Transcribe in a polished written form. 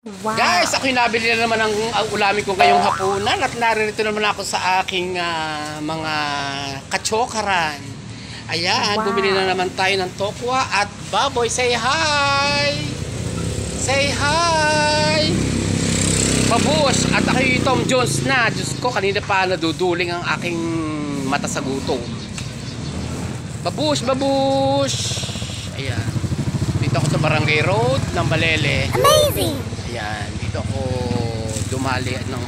Wow. Guys, ako'y nabili na naman ang ulamin ko ngayong hapunan at naririto naman ako sa aking mga katsokaran. Ayan, Wow. bumili na naman tayo ng tokwa at baboy. Say hi! Say hi! Babush! At ako'y Tom Jones na. Diyos ko, kanina pa naduduling ang aking mata sa gutom. Babush! Babush! Ayan. Dito ako sa Barangay Road ng Balele. Amazing! Ayan, dito ako dumali ng